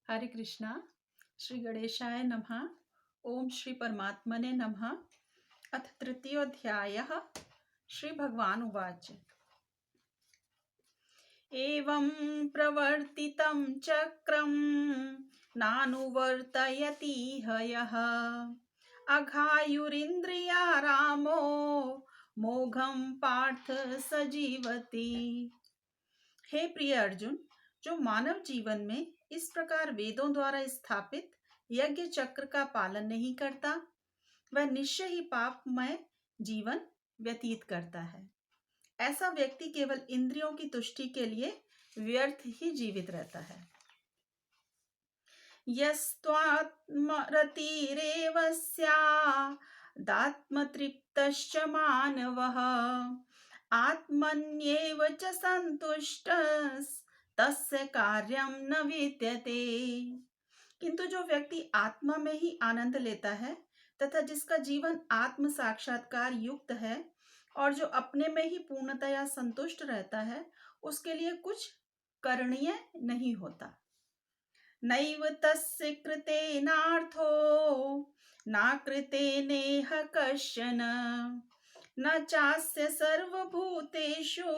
हरे कृष्णा। श्री गणेशाय नमः। ओम श्री परमात्मने नमः। अथ तृतीयोऽध्यायः। श्री भगवान उवाच। एवं प्रवर्तितं चक्रं नानुवर्तयति हयः अघायुरिन्द्रिया रामो मोघं पार्थ सजीवति। हे प्रिय अर्जुन, जो मानव जीवन में इस प्रकार वेदों द्वारा स्थापित यज्ञ चक्र का पालन नहीं करता, वह निश्चय ही पापमय जीवन व्यतीत करता है। ऐसा व्यक्ति केवल इंद्रियों की तुष्टि के लिए व्यर्थ ही जीवित रहता है। यस्त्वात्मरतिरेव स्यादात्मतृप्तश्च मानवः आत्मन्येव च संतुष्टस्तस्य कार्यं न विद्यते। किंतु जो व्यक्ति आत्मा में ही आनंद लेता है तथा जिसका जीवन आत्म साक्षात्कार युक्त है और जो अपने में ही पूर्णतया संतुष्ट रहता है, उसके लिए कुछ करणीय नहीं होता। नैव तस्य कृतेनार्थो न कृतेनेह कश्चन न चास्य सर्वभूतेषु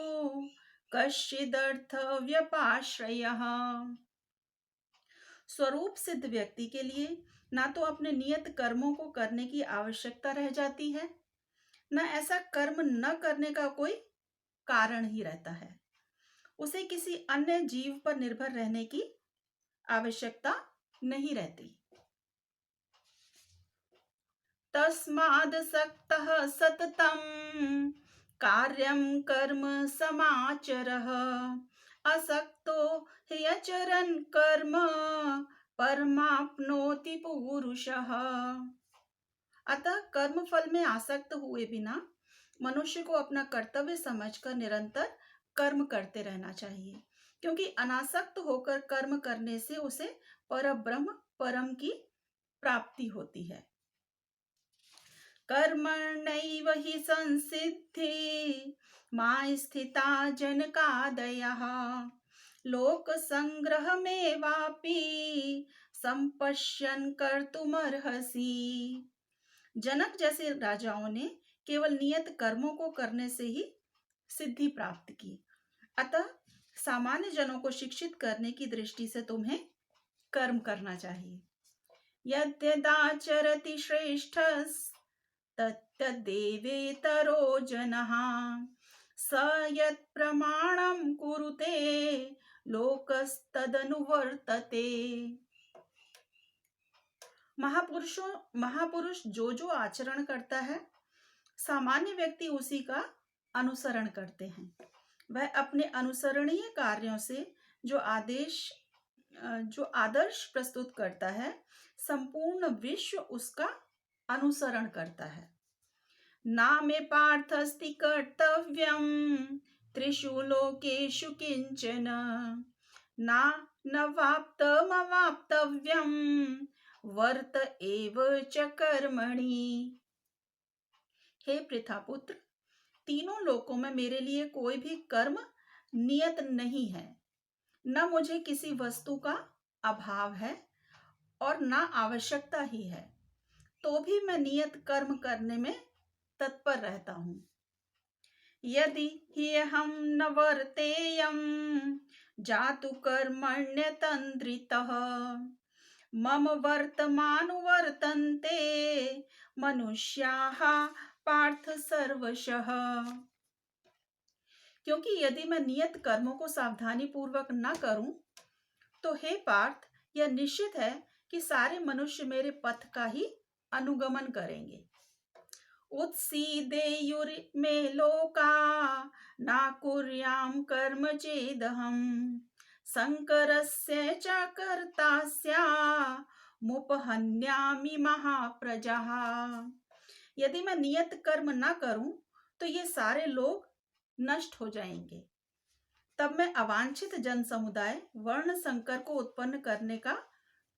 कश्चिदर्थ व्यपाश्रयः। स्वरूप सिद्ध व्यक्ति के लिए ना तो अपने नियत कर्मों को करने की आवश्यकता रह जाती है, न ऐसा कर्म न करने का कोई कारण ही रहता है। उसे किसी अन्य जीव पर निर्भर रहने की आवश्यकता नहीं रहती। तस्मादसक्तः सततं कार्यं कर्म समाचरः असक्तो ह्यचरन् कर्म परमाप्नोति पुरुषः। अतः कर्म फल में आसक्त हुए बिना मनुष्य को अपना कर्तव्य समझकर निरंतर कर्म करते रहना चाहिए, क्योंकि अनासक्त होकर कर्म करने से उसे परब्रह्म परम की प्राप्ति होती है। कर्मणैव हि संसिद्धि मा स्थिता जनकादयः लोक संग्रहमेवापि संपश्यन् कर्तुमर्हसि। जनक जैसे राजाओं ने केवल नियत कर्मों को करने से ही सिद्धि प्राप्त की। अतः सामान्य जनों को शिक्षित करने की दृष्टि से तुम्हें कर्म करना चाहिए। यद्यदाचरति श्रेष्ठस्तत्तदेवेतरो जनः स यत्प्रमाणं कुरुते लोकस्तदनुवर्तते। महापुरुष जो आचरण करता है, सामान्य व्यक्ति उसी का अनुसरण करते हैं। वह अपने अनुसरणीय कार्यों से जो आदर्श प्रस्तुत करता है, संपूर्ण विश्व उसका अनुसरण करता है। नामे पार्थस्ति कर्तव्यं त्रिषु लोकेषु किंचन न वाप्तमवाप्तव्यं वर्त एव च कर्मणि। हे पृथापुत्र, तीनों लोकों में मेरे लिए कोई भी कर्म नियत नहीं है। न मुझे किसी वस्तु का अभाव है और न आवश्यकता ही है, तो भी मैं नियत कर्म करने में तत्पर रहता हूँ। यदि ह्यहं न वर्तेयं जातु कर्मण्यतन्द्रितः मम वर्तमानुवर्तन्ते मनुष्याः पार्थ सर्वशः। क्योंकि यदि मैं नियत कर्मों को सावधानी पूर्वक न करूं, तो हे पार्थ, यह निश्चित है कि सारे मनुष्य मेरे पथ का ही अनुगमन करेंगे। उत्सीदेयुर्मे लोका न कुर्यां कर्म चेदहं संकरस्य च कर्ता स्यामुपहन्यामि महाप्रजाः। यदि मैं नियत कर्म न करूं तो ये सारे लोग नष्ट हो जाएंगे। तब मैं अवांछित जन समुदाय वर्ण संकर को उत्पन्न करने का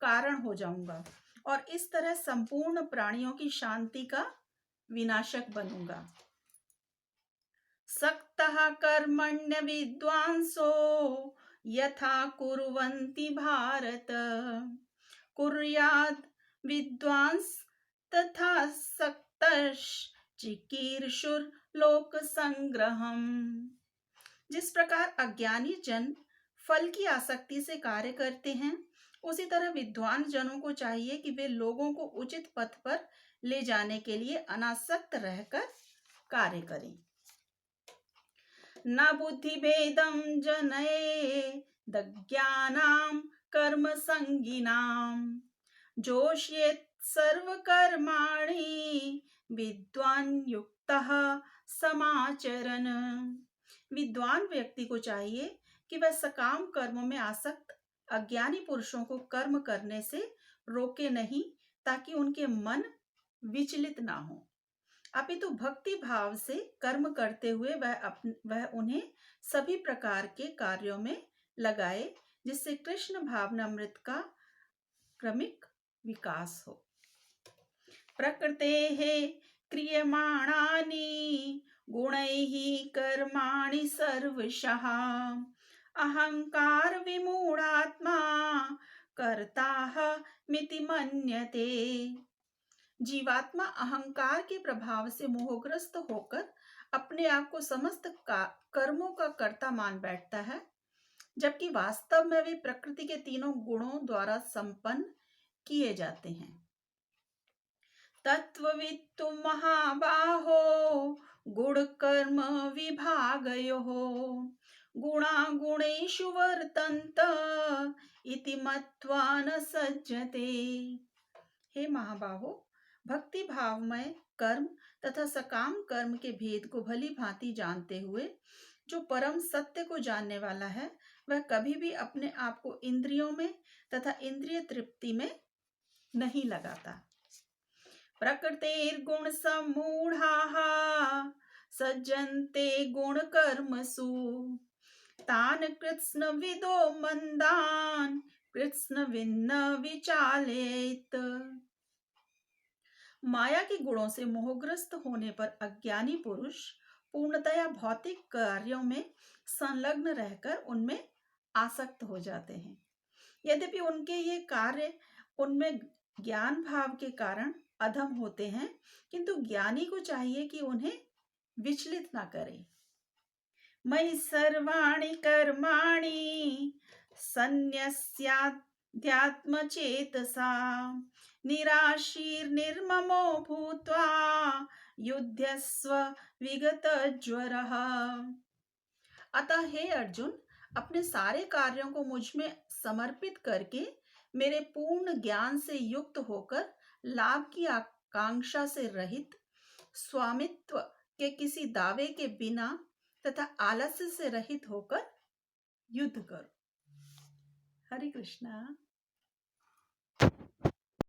कारण हो जाऊंगा और इस तरह संपूर्ण प्राणियों की शांति का विनाशक बनूंगा। सक्तः कर्मण्य विद्वांसो यथा कुर्वन्ति भारत। कुर्याद् विद्वांस तथा सक्तश्चिकीर्षुर् लोक संग्रहम्। जिस प्रकार अज्ञानी जन फल की आसक्ति से कार्य करते हैं, उसी तरह विद्वान जनों को चाहिए कि वे लोगों को उचित पथ पर ले जाने के लिए अनासक्त रहकर कार्य करें। न बुद्धि भेदम जनयेदज्ञानां कर्म संगिनाम जोष्येत् सर्वकर्माणि विद्वान् युक्तः समाचरन्। विद्वान व्यक्ति को चाहिए कि वह सकाम कर्मों में आसक्त अज्ञानी पुरुषों को कर्म करने से रोके नहीं, ताकि उनके मन विचलित ना हो, अपितु भक्ति भाव से कर्म करते हुए वह उन्हें सभी प्रकार के कार्यों में लगाए, जिससे कृष्ण भावनामृत का क्रमिक विकास हो। प्रकृतेः क्रियमाणानि गुणैः कर्माणि सर्वशः अहंकार विमूढ़ात्मा कर्ताः मिति मन्यते। जीवात्मा अहंकार के प्रभाव से मोहग्रस्त होकर अपने आप को समस्त कर्मों का कर्ता मान बैठता है, जबकि वास्तव में वे प्रकृति के तीनों गुणों द्वारा संपन्न किए जाते हैं। तत्त्ववित्तु महाबाहो गुण कर्म विभागयोः गुणा गुणेषु वर्तन्त इति मत्वा न सज्जते। हे महाबाहो, भक्ति भावमय कर्म तथा सकाम कर्म के भेद को भली भांति जानते हुए जो परम सत्य को जानने वाला है, वह कभी भी अपने आप को इंद्रियों में तथा इंद्रिय तृप्ति में नहीं लगाता। प्रकृतेर्गुण सम्मूढ़ाः सज्जन्ते गुण कर्मसु तान् कृत्स्न विदो मंदान् कृत्स्न विन्न विचालयेत्। माया के गुणों से मोहग्रस्त होने पर अज्ञानी पुरुष पूर्णतया भौतिक कार्यों में संलग्न रहकर उनमें आसक्त हो जाते हैं। यद्यपि उनके ये कार्य उनमें ज्ञान भाव के कारण अधम होते हैं, किंतु ज्ञानी को चाहिए कि उन्हें विचलित ना करे। मयि सर्वाणि कर्माणि सन्न्यस्याध्यात्मचेतसा निराशीर्निर्ममो भूत्वा युध्यस्व विगतज्वरः। अतः हे अर्जुन, अपने सारे कार्यों को मुझ में समर्पित करके मेरे पूर्ण ज्ञान से युक्त होकर लाभ की आकांक्षा से रहित, स्वामित्व के किसी दावे के बिना तथा आलस्य से रहित होकर युद्ध करो। हरे कृष्णा।